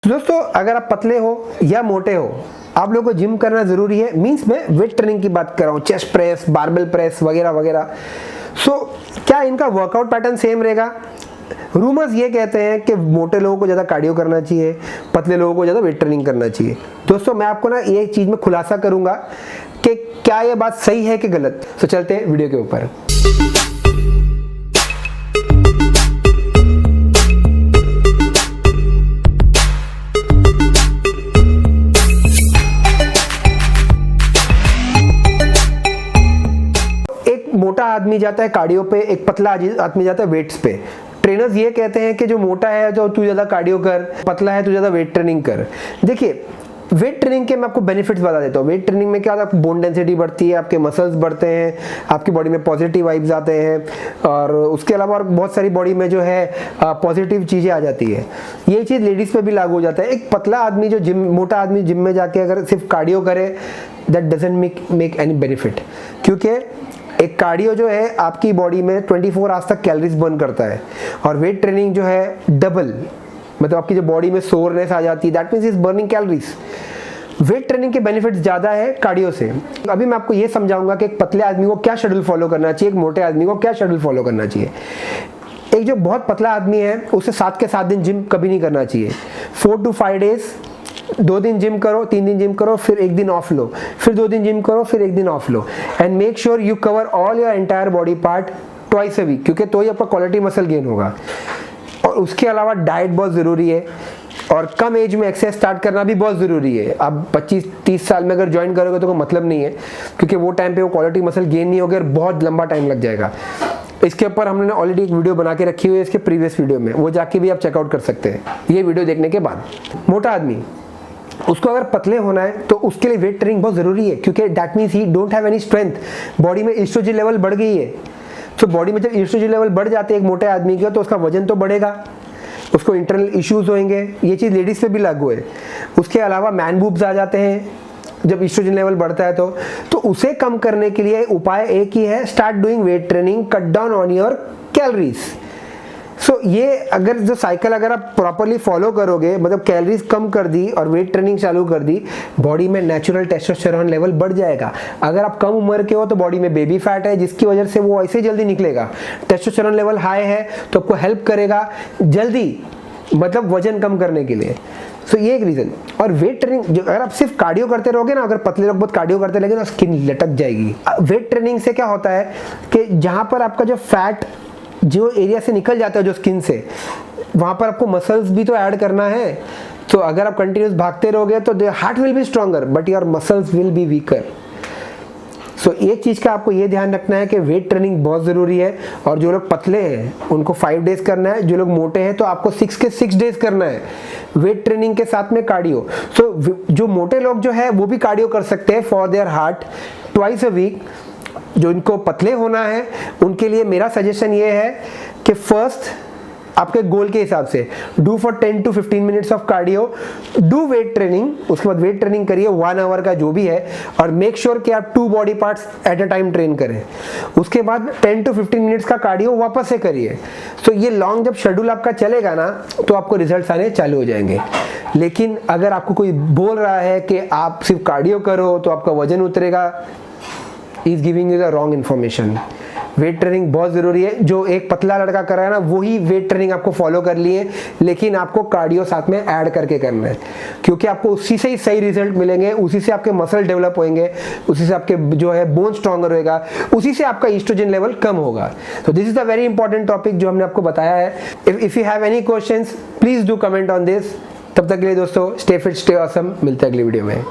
दोस्तों अगर आप पतले हो या मोटे हो, आप लोगों को जिम करना जरूरी है। मींस मैं वेट ट्रेनिंग की बात कर रहा हूँ, चेस्ट प्रेस, बारबेल प्रेस वगैरह वगैरह। सो क्या इनका वर्कआउट पैटर्न सेम रहेगा? रूमर्स ये कहते हैं कि मोटे लोगों को ज़्यादा कार्डियो करना चाहिए, पतले लोगों को ज़्यादा वेट ट्रेनिंग करना चाहिए। दोस्तों मैं आपको ना ये चीज़ में खुलासा करूंगा कि क्या ये बात सही है कि गलत। तो चलते हैं वीडियो के ऊपर। मोटा आदमी जाता है कार्डियो पे, एक पतला आदमी जाता है वेट्स पे। ट्रेनर्स ये कहते हैं कि जो मोटा है तो तू ज़्यादा कार्डियो कर, पतला है तो ज़्यादा वेट ट्रेनिंग कर। देखिए वेट ट्रेनिंग के मैं आपको बेनिफिट्स बता देता हूँ। वेट ट्रेनिंग में क्या होता है, आपकी बोन डेंसिटी बढ़ती है, आपके मसल्स बढ़ते हैं, आपकी बॉडी में पॉजिटिव वाइब्स आते हैं और उसके अलावा और बहुत सारी बॉडी में जो है पॉजिटिव चीज़ें आ जाती है। ये चीज़ लेडीज़ पे भी लागू हो जाता है। एक पतला आदमी जो मोटा आदमी जिम में जाके अगर सिर्फ कार्डियो करे, that doesn't make any benefit, क्योंकि एक कार्डियो जो है आपकी बॉडी में 24 आवर्स तक कैलोरीज बर्न करता है और वेट ट्रेनिंग जो है डबल, मतलब आपकी जो बॉडी में सोरनेस आ जाती है, that means is burning calories. Weight training के बेनिफिट्स ज़्यादा है कार्डियो से। अभी मैं आपको ये समझाऊंगा कि एक पतले आदमी को क्या शेड्यूल फॉलो करना चाहिए, एक मोटे आदमी को क्या शेड्यूल फॉलो करना चाहिए। एक जो बहुत पतला आदमी है उसे 7 के 7 दिन जिम कभी नहीं करना चाहिए। 4 to 5 डेज, 2 दिन जिम करो, 3 दिन जिम करो, फिर 1 दिन ऑफ लो, फिर 2 दिन जिम करो, फिर 1 दिन ऑफ लो। And make sure you cover all your entire body part twice a week, क्योंकि तो ही आपका क्वालिटी मसल गेन होगा। और उसके अलावा डाइट बहुत ज़रूरी है और कम एज में एक्सरसाइज स्टार्ट करना भी बहुत ज़रूरी है। आप 25-30 साल में अगर ज्वाइन करोगे तो कोई मतलब नहीं है, क्योंकि वो टाइम पे वो क्वालिटी मसल गेन नहीं होगी और बहुत लंबा टाइम लग जाएगा। इसके ऊपर हमने ऑलरेडी एक वीडियो बना के रखी हुई है, इसके प्रीवियस वीडियो में, वो जाके भी आप चेकआउट कर सकते हैं ये वीडियो देखने के बाद। मोटा आदमी, उसको अगर पतले होना है तो उसके लिए वेट ट्रेनिंग बहुत ज़रूरी है, क्योंकि that means he don't have any strength. Body में एस्ट्रोजन लेवल बढ़ गई है, तो बॉडी में जब एस्ट्रोजन लेवल बढ़ जाते हैं एक मोटे आदमी का, तो उसका वजन तो बढ़ेगा, उसको इंटरनल इश्यूज होंगे। ये चीज़ लेडीज़ पे भी लागू है। उसके अलावा मैन बूब्स आ जाते हैं जब एस्ट्रोजन लेवल बढ़ता है तो उसे कम करने के लिए उपाय एक ही है, start doing weight training, cut down on your calories. So ये अगर जो साइकिल अगर आप प्रॉपरली फॉलो करोगे, मतलब कैलोरीज कम कर दी और वेट ट्रेनिंग चालू कर दी, बॉडी में नेचुरल टेस्टोस्टेरोन लेवल बढ़ जाएगा। अगर आप कम उम्र के हो तो बॉडी में बेबी फैट है, जिसकी वजह से वो ऐसे जल्दी निकलेगा। टेस्टोस्टेरोन लेवल हाई है तो आपको हेल्प करेगा जल्दी, मतलब वजन कम करने के लिए। सो ये एक रीज़न। और वेट ट्रेनिंग जो अगर आप सिर्फ कार्डियो करते रहोगे ना, अगर पतले लोग बहुत कार्डियो करते लगे ना, स्किन लटक जाएगी। वेट ट्रेनिंग से क्या होता है कि जहाँ पर आपका जो फैट जो एरिया से निकल जाता है जो स्किन से, वहाँ पर आपको मसल्स भी तो ऐड करना है। तो अगर आप कंटिन्यूस भागते रहोगे तो the heart will be stronger but your muscles will be weaker. So एक चीज़ का आपको ये ध्यान रखना है कि वेट ट्रेनिंग बहुत ज़रूरी है। और जो लोग पतले हैं उनको 5 डेज करना है, जो लोग मोटे हैं तो आपको 6 के 6 डेज करना है वेट ट्रेनिंग के साथ में कार्डियो। सो जो मोटे लोग जो है वो भी कार्डियो कर सकते हैं for their heart twice a week. जो इनको पतले होना है उनके लिए मेरा सजेशन ये है कि फर्स्ट आपके गोल के हिसाब से do for 10 to 15 minutes of cardio, do weight training, उसके बाद वेट ट्रेनिंग करिए 1 आवर का जो भी है, और मेक श्योर कि आप 2 body parts at a time train करें। उसके बाद 10 to 15 मिनट्स का कार्डियो वापस से करिए। तो ये लॉन्ग जब शेड्यूल आपका चलेगा ना तो आपको रिजल्ट्स आने चालू हो जाएंगे। लेकिन अगर आपको कोई बोल रहा है कि आप सिर्फ कार्डियो करो तो आपका वजन उतरेगा, is giving you the wrong information. Weight training बहुत ज़रूरी है। जो एक पतला लड़का कर रहा है ना, वही वेट ट्रेनिंग आपको फॉलो कर लिए, लेकिन आपको कार्डियो साथ में ऐड करके करना है, क्योंकि आपको उसी से ही सही रिजल्ट मिलेंगे, उसी से आपके मसल डेवलप होंगे, उसी से आपके जो है बोन स्ट्रॉन्गर होएगा, उसी से आपका एस्ट्रोजन लेवल कम होगा। तो this is the very important topic जो हमने आपको बताया है। If you have any questions please do comment on this. तब तक के लिए दोस्तों स्टे फिट, स्टे ऑसम। मिलते हैं अगली वीडियो में।